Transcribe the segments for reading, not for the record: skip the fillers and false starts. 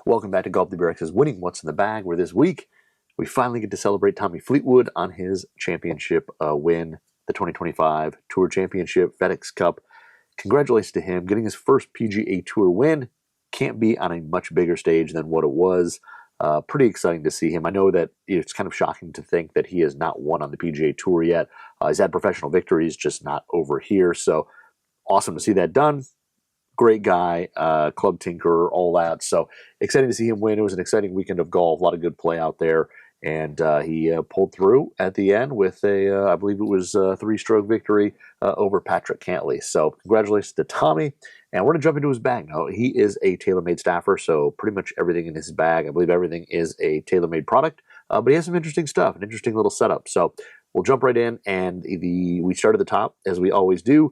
Welcome back to Golf WRX's Winning What's in the Bag, where this week we finally get to celebrate Tommy Fleetwood on his championship win, the 2025 Tour Championship, FedEx Cup. Congratulations to him, getting his first PGA Tour win. Can't be on a much bigger stage than what it was. Pretty exciting to see him. I know that it's kind of shocking to think that he has not won on the PGA Tour yet. He's had professional victories, just not over here. So awesome to see that done. Great guy, club tinkerer, all that. So exciting to see him win. It was an exciting weekend of golf, a lot of good play out there. And he pulled through at the end with I believe it was a 3-stroke victory over Patrick Cantlay. So congratulations to Tommy. And we're going to jump into his bag now. He is a TaylorMade staffer, so pretty much everything in his bag, I believe everything is a TaylorMade product. But he has some interesting stuff, an interesting little setup. So we'll jump right in, and we start at the top, as we always do.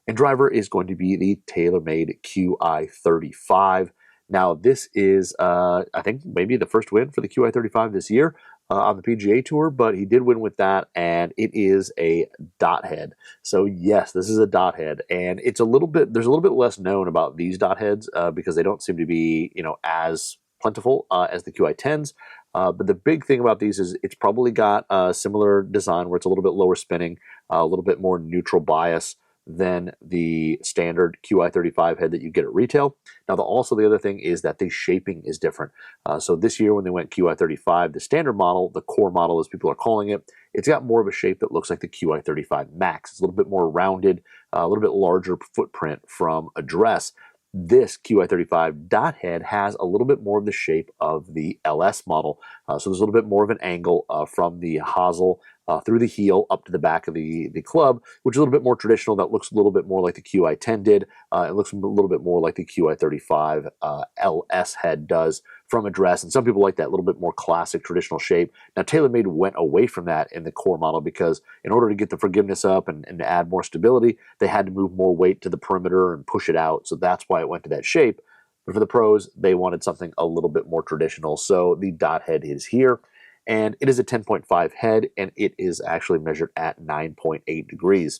And driver is going to be the TaylorMade Qi35. Now, this is, I think, maybe the first win for the Qi35 this year on the PGA Tour, but he did win with that, and it is a dot head. So, yes, this is a dot head, and it's there's a little bit less known about these dot heads because they don't seem to be, as plentiful as the Qi10s. But the big thing about these is it's probably got a similar design where it's a little bit lower spinning, a little bit more neutral bias than the standard Qi35 head that you get at retail. Now, also the other thing is that the shaping is different. So this year when they went Qi35, the standard model, the core model as people are calling it, it's got more of a shape that looks like the Qi35 Max. It's a little bit more rounded, a little bit larger footprint from address. This Qi35 dot head has a little bit more of the shape of the LS model. So there's a little bit more of an angle from the hosel through the heel up to the back of the club, which is a little bit more traditional. That looks a little bit more like the Qi10 did. It looks a little bit more like the Qi35 LS head does from address. And some people like that little bit more classic traditional shape. Now, TaylorMade went away from that in the core model because in order to get the forgiveness up and to add more stability, they had to move more weight to the perimeter and push it out. So that's why it went to that shape. But for the pros, they wanted something a little bit more traditional. So the dot head is here. And it is a 10.5 head, and it is actually measured at 9.8 degrees.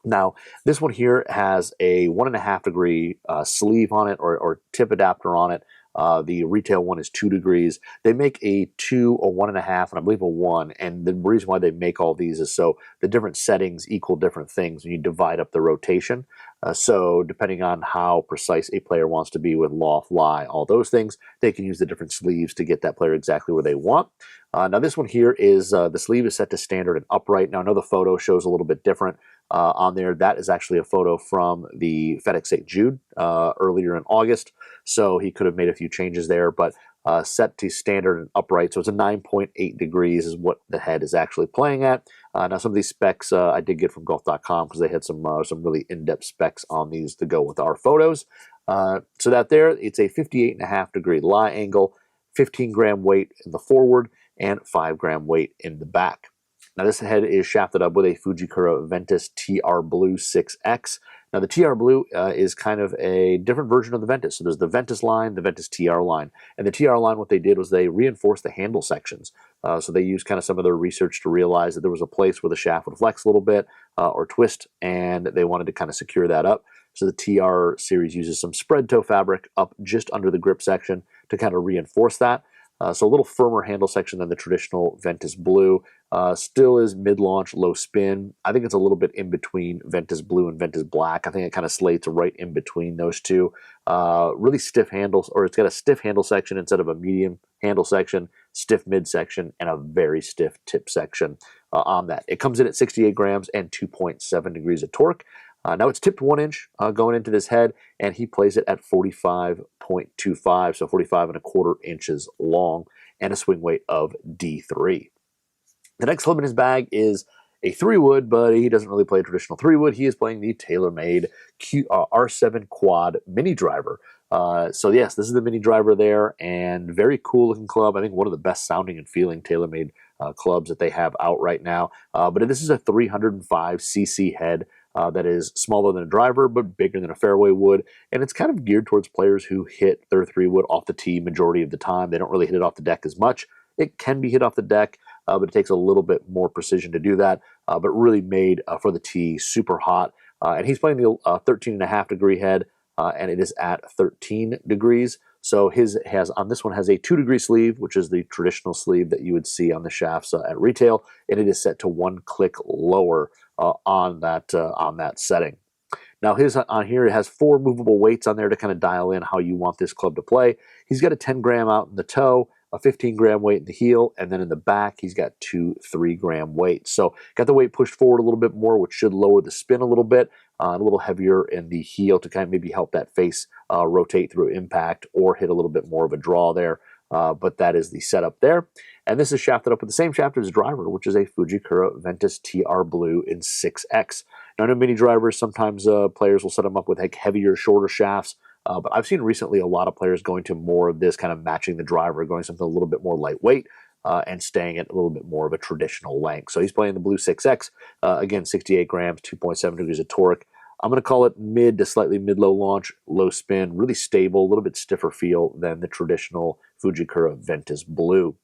Now, this one here has a 1.5 degree sleeve on it, or tip adapter on it. The retail one is 2 degrees. They make a 2, a 1.5, and I believe a 1. And the reason why they make all these is so the different settings equal different things when you divide up the rotation. So depending on how precise a player wants to be with loft, lie, all those things, they can use the different sleeves to get that player exactly where they want. Now this one here is, the sleeve is set to standard and upright. Now I know the photo shows a little bit different on there. That is actually a photo from the FedEx St. Jude earlier in August. So he could have made a few changes there, but set to standard and upright. So it's a 9.8 degrees is what the head is actually playing at. Now some of these specs I did get from golf.com because they had some really in-depth specs on these to go with our photos. So that there, it's a 58.5 degree lie angle, 15 gram weight in the forward, and 5 gram weight in the back. Now this head is shafted up with a Fujikura Ventus TR Blue 6X. Now the TR Blue is kind of a different version of the Ventus. So there's the Ventus line, the Ventus TR line. And the TR line, what they did was they reinforced the handle sections. So they used kind of some of their research to realize that there was a place where the shaft would flex a little bit or twist, and they wanted to kind of secure that up. So the TR series uses some spread toe fabric up just under the grip section to kind of reinforce that. So a little firmer handle section than the traditional Ventus Blue. Still is mid-launch, low spin. I think it's a little bit in between Ventus Blue and Ventus Black. I think it kind of slates right in between those two. Really stiff handles, or it's got a stiff handle section instead of a medium handle section, stiff mid-section, and a very stiff tip section on that. It comes in at 68 grams and 2.7 degrees of torque. Now it's tipped 1 inch going into this head, and he plays it at 45.25, so 45.25 inches long, and a swing weight of D3. The next club in his bag is a 3-wood, but he doesn't really play a traditional 3-wood. He is playing the TaylorMade R7 Quad mini driver. So yes, this is the mini driver there, and very cool looking club. I think one of the best sounding and feeling TaylorMade clubs that they have out right now. But this is a 305cc head. That is smaller than a driver, but bigger than a fairway wood. And it's kind of geared towards players who hit their 3-wood off the tee majority of the time. They don't really hit it off the deck as much. It can be hit off the deck, but it takes a little bit more precision to do that. But really made for the tee, super hot. And he's playing the 13.5 degree head, and it is at 13 degrees. So his has on this one has a 2-degree sleeve, which is the traditional sleeve that you would see on the shafts at retail, and it is set to 1 click lower on that setting. Now his on here, it has 4 movable weights on there to kind of dial in how you want this club to play. He's got a 10-gram out in the toe, a 15-gram weight in the heel, and then in the back he's got 2 3-gram weights. So got the weight pushed forward a little bit more, which should lower the spin a little bit, a little heavier in the heel to kind of maybe help that face rotate through impact or hit a little bit more of a draw there. But that is the setup there. And this is shafted up with the same shaft as the driver, which is a Fujikura Ventus TR Blue in 6X. Now, I know many drivers, sometimes players will set them up with like heavier, shorter shafts, but I've seen recently a lot of players going to more of this, kind of matching the driver, going something a little bit more lightweight, and staying at a little bit more of a traditional length. So he's playing the Blue 6X, again, 68 grams, 2.7 degrees of torque. I'm going to call it mid to slightly mid-low launch, low spin, really stable, a little bit stiffer feel than the traditional Fujikura Ventus Blue.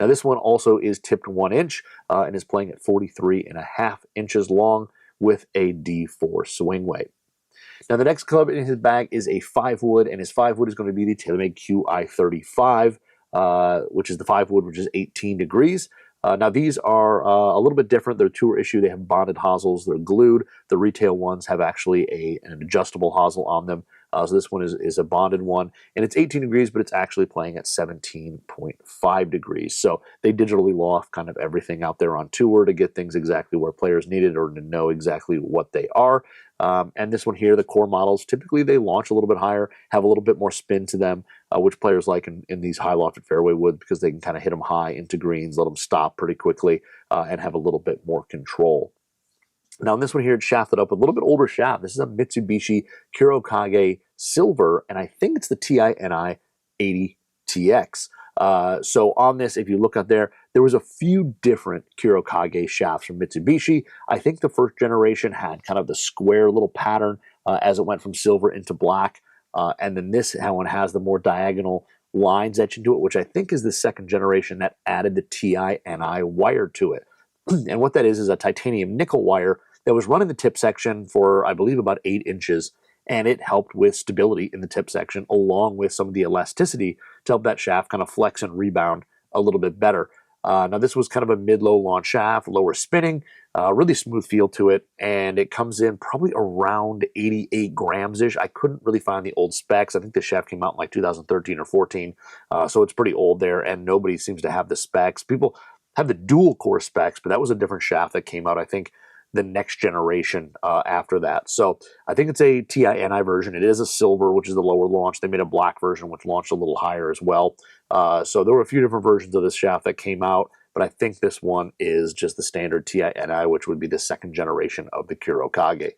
Now this one also is tipped 1 inch and is playing at 43.5 inches long with a D4 swing weight. Now the next club in his bag is a 5-wood, and his 5-wood is going to be the TaylorMade Qi35, which is the 5-wood, which is 18 degrees. Now these are a little bit different. They're tour issue. They have bonded hosels. They're glued. The retail ones have actually an adjustable hosel on them. So this one is a bonded one, and it's 18 degrees, but it's actually playing at 17.5 degrees. So they digitally loft kind of everything out there on tour to get things exactly where players need it or to know exactly what they are. And this one here, the core models, typically they launch a little bit higher, have a little bit more spin to them, which players like in these high lofted fairway wood, because they can kind of hit them high into greens, let them stop pretty quickly, and have a little bit more control. Now, in this one here, it's shafted up with a little bit older shaft. This is a Mitsubishi Kuro Kage Silver, and I think it's the TiNi 80TX. So on this, if you look up there, there was a few different Kuro Kage shafts from Mitsubishi. I think the first generation had kind of the square little pattern as it went from silver into black. And then this one has the more diagonal lines etched into it, which I think is the second generation that added the TiNi wire to it. And what that is a titanium nickel wire that was run in the tip section for, I believe, about 8 inches, and it helped with stability in the tip section, along with some of the elasticity to help that shaft kind of flex and rebound a little bit better. Now, this was kind of a mid-low launch shaft, lower spinning, really smooth feel to it, and it comes in probably around 88 grams-ish. I couldn't really find the old specs. I think the shaft came out in like 2013 or 14, so it's pretty old there, and nobody seems to have the specs. People have the dual core specs, but that was a different shaft that came out, I think, the next generation after that. So I think it's a TiNi version. It is a silver, which is the lower launch. They made a black version, which launched a little higher as well. So there were a few different versions of this shaft that came out, but I think this one is just the standard TiNi, which would be the second generation of the Kuro Kage.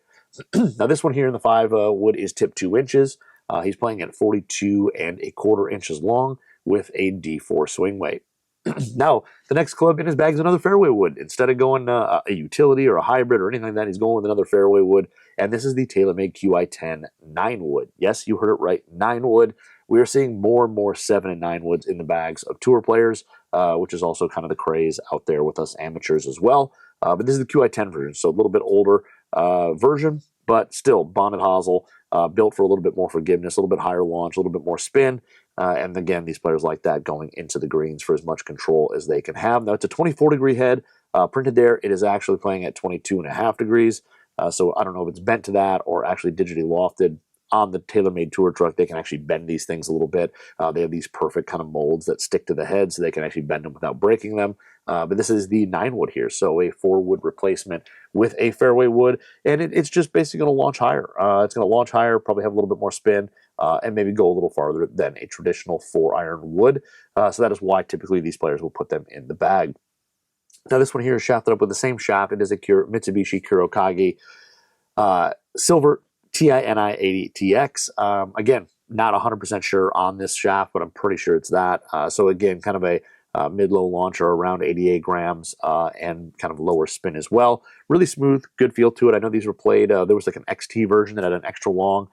Now this one here in the 5-wood is tipped 2 inches. He's playing at 42.25 inches long with a D4 swing weight. Now, the next club in his bag is another fairway wood. Instead of going a utility or a hybrid or anything like that, he's going with another fairway wood, and this is the TaylorMade Qi10 9-wood. Yes, you heard it right, 9-wood. We are seeing more and more 7 and 9 woods in the bags of tour players, which is also kind of the craze out there with us amateurs as well. But this is the Qi10 version, so a little bit older version, but still bonded hosel, built for a little bit more forgiveness, a little bit higher launch, a little bit more spin. And again, these players like that going into the greens for as much control as they can have. Now, it's a 24-degree head. Printed there, it is actually playing at 22.5 degrees. So I don't know if it's bent to that or actually digitally lofted. On the TaylorMade Tour truck, they can actually bend these things a little bit. They have these perfect kind of molds that stick to the head, so they can actually bend them without breaking them. But this is the 9-wood here, so a 4-wood replacement with a fairway wood, and it's just basically going to launch higher. It's going to launch higher, probably have a little bit more spin, and maybe go a little farther than a traditional 4-iron wood. So that is why typically these players will put them in the bag. Now this one here is shafted up with the same shaft. It is a Mitsubishi Kuro Kage silver TiNi 80TX. Again, not 100% sure on this shaft, but I'm pretty sure it's that. So again, kind of a mid-low launcher around 88 grams and kind of lower spin as well. Really smooth, good feel to it. I know these were played. There was like an XT version that had an extra long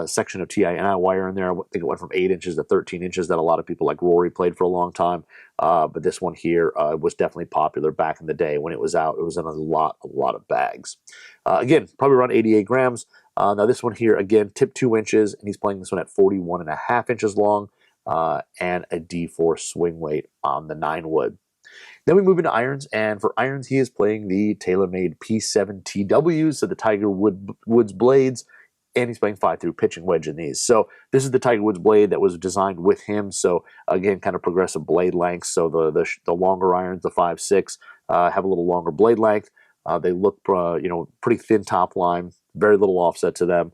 section of TiNi wire in there. I think it went from 8 inches to 13 inches that a lot of people like Rory played for a long time. But this one here was definitely popular back in the day when it was out. It was in a lot of bags. Again, probably around 88 grams. Now this one here, again, tipped 2 inches, and he's playing this one at 41.5 inches long and a D4 swing weight on the 9 wood. Then we move into irons, and for irons, he is playing the TaylorMade P7 TWs, so the Tiger Woods blades, and he's playing 5-through pitching wedge in these. So this is the Tiger Woods blade that was designed with him. So again, kind of progressive blade length. So the longer irons, the 5-6, have a little longer blade length. They look pretty thin top line, very little offset to them.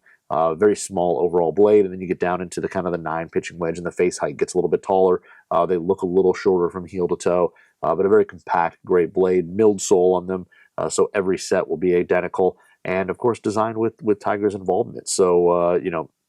Very small overall blade, and then you get down into the kind of the 9 pitching wedge, and the face height gets a little bit taller. They look a little shorter from heel to toe, but a very compact, great blade, milled sole on them, so every set will be identical, and of course designed with Tiger's involvement. So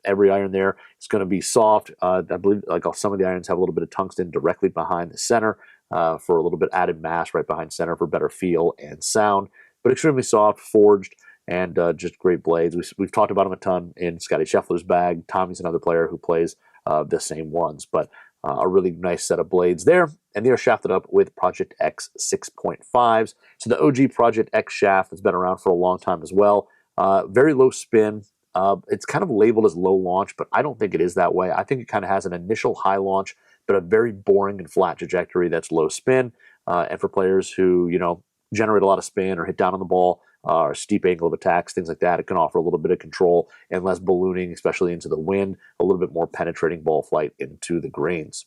every iron there is going to be soft. I believe like some of the irons have a little bit of tungsten directly behind the center for a little bit added mass right behind center for better feel and sound, but extremely soft, forged, and just great blades. We've talked about them a ton in Scotty Scheffler's bag. Tommy's another player who plays the same ones, but a really nice set of blades there. And they are shafted up with Project X 6.5s. So the OG Project X shaft has been around for a long time as well. Very low spin. It's kind of labeled as low launch, but I don't think it is that way. I think it kind of has an initial high launch, but a very boring and flat trajectory that's low spin. And for players who, generate a lot of spin or hit down on the ball, or steep angle of attacks, things like that, it can offer a little bit of control and less ballooning, especially into the wind, a little bit more penetrating ball flight into the greens.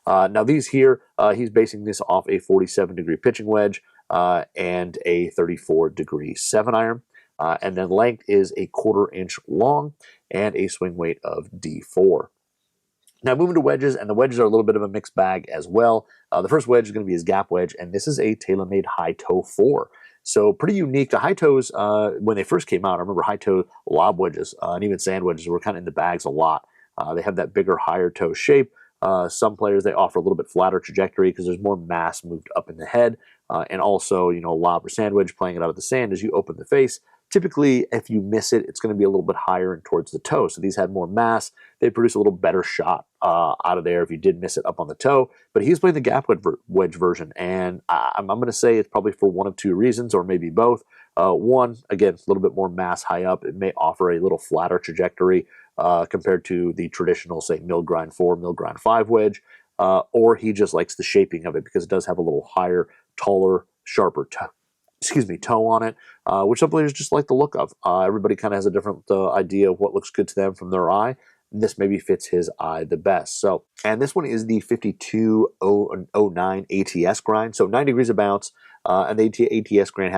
Now these here, he's basing this off a 47-degree pitching wedge and a 34-degree 7-iron. And then length is a 1/4 inch long and a swing weight of D4. Now moving to wedges, and the wedges are a little bit of a mixed bag as well. The first wedge is going to be his gap wedge, and this is a TaylorMade High Toe 4. So pretty unique. The high toes, when they first came out, I remember high toe lob wedges and even sand wedges were kind of in the bags a lot. They have that bigger, higher toe shape. Some players, they offer a little bit flatter trajectory because there's more mass moved up in the head. And also, lob or sand wedge, playing it out of the sand as you open the face. Typically, if you miss it, it's going to be a little bit higher and towards the toe. So these had more mass. They produce a little better shot out of there if you did miss it up on the toe. But he's playing the gap wedge version, and I'm going to say it's probably for one of two reasons, or maybe both. One, again, a little bit more mass high up. It may offer a little flatter trajectory compared to the traditional, say, mill grind 4, mill grind 5 wedge. Or he just likes the shaping of it because it does have a little higher, taller, sharper toe on it, which some players just like the look of. Everybody kind of has a different idea of what looks good to them from their eye. This maybe fits his eye the best. So, and this one is the 5209 ATS grind. So 9 degrees of bounce, and the ATS grind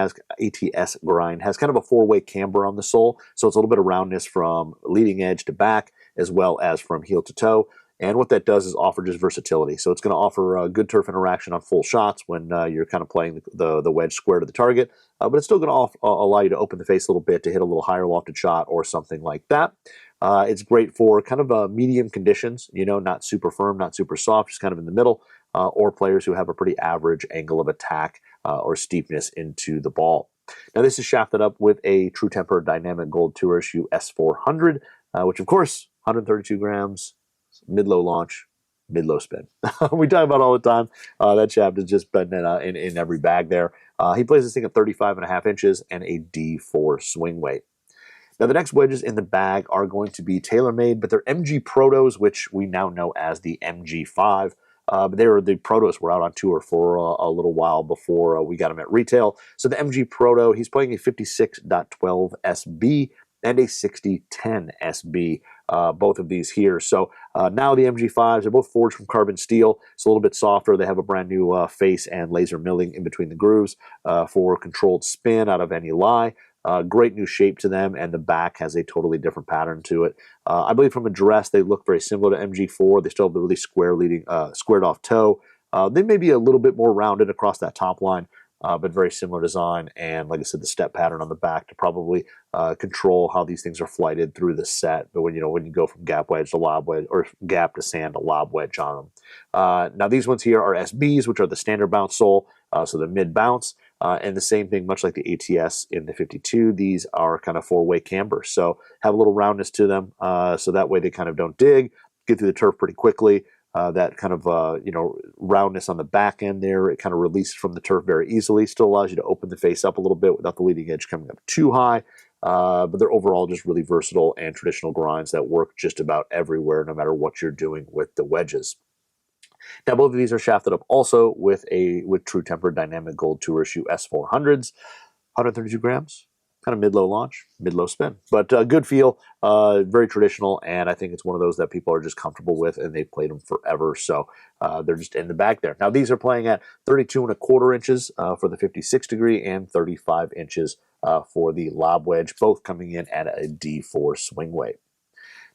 has kind of a 4-way camber on the sole. So it's a little bit of roundness from leading edge to back, as well as from heel to toe. And what that does is offer just versatility. So it's going to offer good turf interaction on full shots when you're kind of playing the wedge square to the target. But it's still going to allow you to open the face a little bit to hit a little higher lofted shot or something like that. It's great for kind of medium conditions, not super firm, not super soft, just kind of in the middle, or players who have a pretty average angle of attack or steepness into the ball. Now this is shafted up with a True Temper Dynamic Gold Tour Issue S400, which of course, 132 grams, mid-low launch, mid-low spin. We talk about all the time. That shaft has just been in every bag there. He plays this thing at 35.5 inches and a D4 swing weight. Now the next wedges in the bag are going to be TaylorMade, but they're MG Protos, which we now know as the MG5. But the Protos were out on tour for a little while before we got them at retail. So the MG Proto, he's playing a 56.12 SB and a 6010 SB, both of these here. So now the MG5s are both forged from carbon steel. It's a little bit softer. They have a brand new face and laser milling in between the grooves for controlled spin out of any lie. Great new shape to them, and the back has a totally different pattern to it. I believe from address, they look very similar to MG4. They still have the really squared off toe. They may be a little bit more rounded across that top line, but very similar design. And like I said, the step pattern on the back to probably control how these things are flighted through the set. But when you go from gap wedge to lob wedge, or gap to sand to lob wedge on them. Now these ones here are SBs, which are the standard bounce sole, so the mid bounce. And the same thing, much like the ATS in the 52, these are kind of 4-way camber. So have a little roundness to them, so that way they kind of don't dig, get through the turf pretty quickly. That kind of roundness on the back end there, it kind of releases from the turf very easily. Still allows you to open the face up a little bit without the leading edge coming up too high. but they're overall just really versatile and traditional grinds that work just about everywhere, no matter what you're doing with the wedges. Now, both of these are shafted up also with True Temper Dynamic Gold Tour Shoe S400s, 132 grams, kind of mid-low launch, mid-low spin. But good feel, very traditional, and I think it's one of those that people are just comfortable with, and they've played them forever, so they're just in the bag there. Now, these are playing at 32.25 inches for the 56 degree and 35 inches for the lob wedge, both coming in at a D4 swing weight.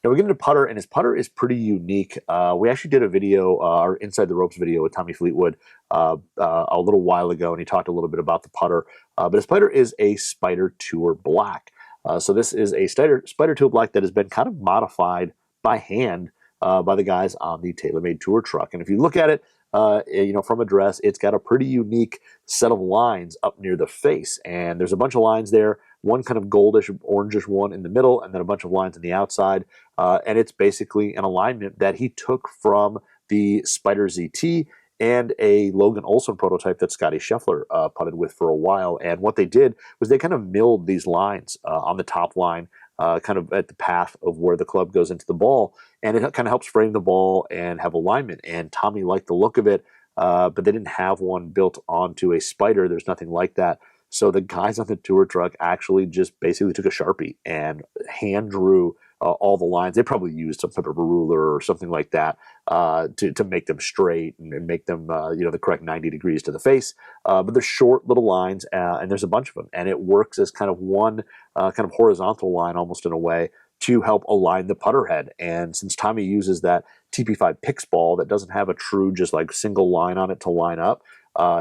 Now we get into putter, and his putter is pretty unique. We actually did a video, our Inside the Ropes video with Tommy Fleetwood a little while ago, and he talked a little bit about the putter. But his putter is a Spider Tour Black. So this is a Spider Tour Black that has been kind of modified by hand by the guys on the TaylorMade Tour truck. And if you look at it, from address, it's got a pretty unique set of lines up near the face. And there's a bunch of lines there, one kind of goldish, orangish one in the middle, and then a bunch of lines on the outside. And it's basically an alignment that he took from the Spider ZT and a Logan Olson prototype that Scotty Scheffler putted with for a while. And what they did was they kind of milled these lines on the top line, kind of at the path of where the club goes into the ball. And it kind of helps frame the ball and have alignment. And Tommy liked the look of it, but they didn't have one built onto a Spider. There's nothing like that. So the guys on the tour truck actually just basically took a Sharpie and hand drew all the lines. They probably used some type of a ruler or something like that to make them straight and make them the correct 90 degrees to the face. But they're short little lines, and there's a bunch of them, and it works as kind of one kind of horizontal line almost in a way to help align the putter head. And since Tommy uses that TP5 Pix ball that doesn't have a true just like single line on it to line up,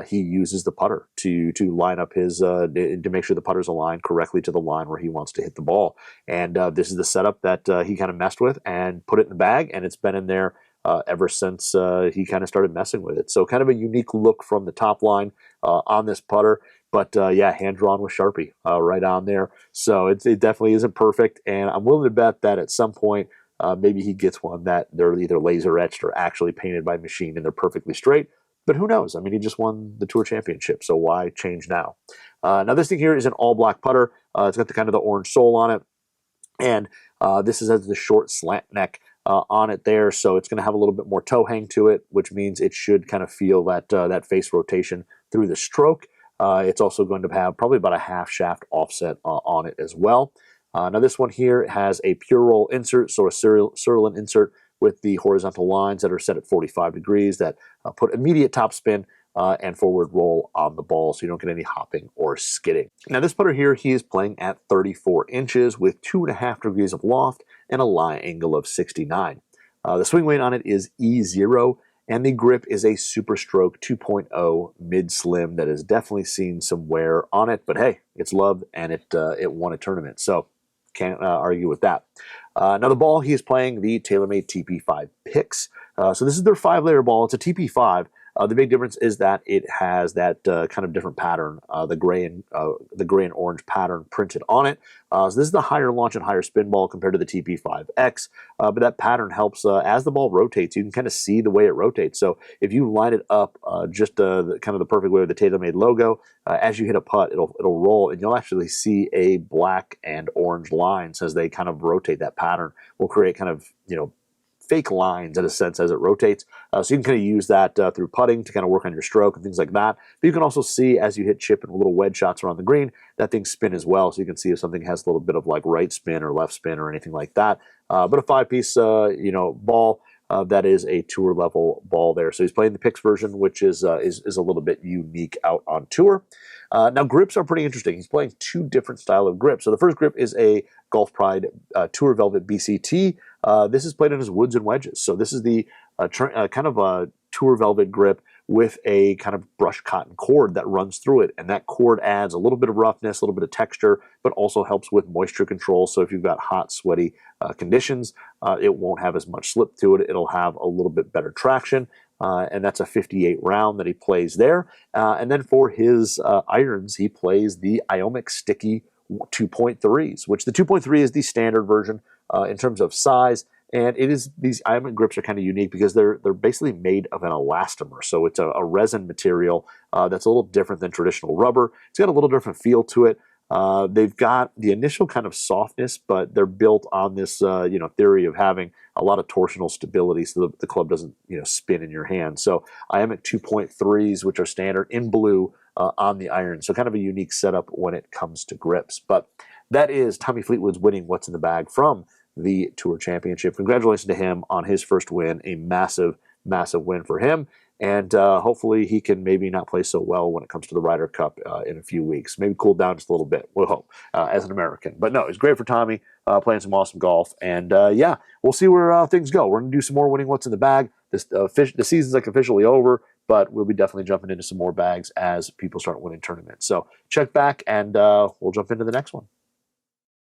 he uses the putter to line up his to make sure the putter's aligned correctly to the line where he wants to hit the ball. And this is the setup that he kind of messed with and put it in the bag, and it's been in there ever since he kind of started messing with it. So kind of a unique look from the top line on this putter. But yeah, hand drawn with Sharpie right on there. So it definitely isn't perfect, and I'm willing to bet that at some point maybe he gets one that they're either laser etched or actually painted by machine and they're perfectly straight. But who knows? I mean, he just won the Tour Championship, so why change now? Now, this thing here is an all-black putter. It's got the kind of the orange sole on it, and this has the short slant neck on it there, so it's going to have a little bit more toe hang to it, which means it should kind of feel that that face rotation through the stroke. It's also going to have probably about a half shaft offset on it as well. Now, this one here has a pure roll insert, so a Sirlin insert with the horizontal lines that are set at 45 degrees that put immediate top spin and forward roll on the ball, so you don't get any hopping or skidding. Now, this putter here, he is playing at 34 inches with 2.5 degrees of loft and a lie angle of 69. The swing weight on it is E0, and the grip is a SuperStroke 2.0 mid-slim that has definitely seen some wear on it, but hey, it's loved, and it won a tournament, so can't argue with that. Now, the ball, he is playing the TaylorMade TP5 Pix. So this is their 5-layer ball. It's a TP5. The big difference is that it has that kind of different pattern, the gray and orange pattern printed on it. So this is the higher launch and higher spin ball compared to the TP5X, but that pattern helps as the ball rotates. You can kind of see the way it rotates. So if you line it up just kind of the perfect way with the TaylorMade logo, as you hit a putt, it'll roll, and you'll actually see a black and orange lines as they kind of rotate. That pattern will create kind of fake lines in a sense as it rotates. So you can kind of use that through putting to kind of work on your stroke and things like that. But you can also see as you hit chip and little wedge shots around the green, that thing spin as well. So you can see if something has a little bit of like right spin or left spin or anything like that. But a 5-piece, ball. That is a tour level ball there. So he's playing the Pix version, which is a little bit unique out on tour. Now, grips are pretty interesting. He's playing 2 different style of grips. So the first grip is a Golf Pride Tour Velvet BCT. This is played in his woods and wedges. So this is the kind of a Tour Velvet grip with a kind of brushed cotton cord that runs through it. And that cord adds a little bit of roughness, a little bit of texture, but also helps with moisture control. So if you've got hot, sweaty conditions, it won't have as much slip to it. It'll have a little bit better traction. And that's a 58 round that he plays there. And then for his irons, he plays the Iomic Sticky 2.3s, which the 2.3 is the standard version in terms of size. And it is, these Iomic grips are kind of unique because they're basically made of an elastomer. So it's a resin material that's a little different than traditional rubber. It's got a little different feel to it. They've got the initial kind of softness, but they're built on this theory of having a lot of torsional stability, so the club doesn't spin in your hand. So Iomic 2.3s, which are standard in blue on the iron. So kind of a unique setup when it comes to grips. But that is Tommy Fleetwood's winning what's in the bag from the Tour Championship. Congratulations to him on his first win, a massive, massive win for him. And hopefully he can maybe not play so well when it comes to the Ryder Cup in a few weeks. Maybe cool down just a little bit, we'll hope, as an American. But no, it's great for Tommy, playing some awesome golf. And yeah, we'll see where things go. We're going to do some more winning what's in the bag. The season's like officially over, but we'll be definitely jumping into some more bags as people start winning tournaments. So check back, and we'll jump into the next one.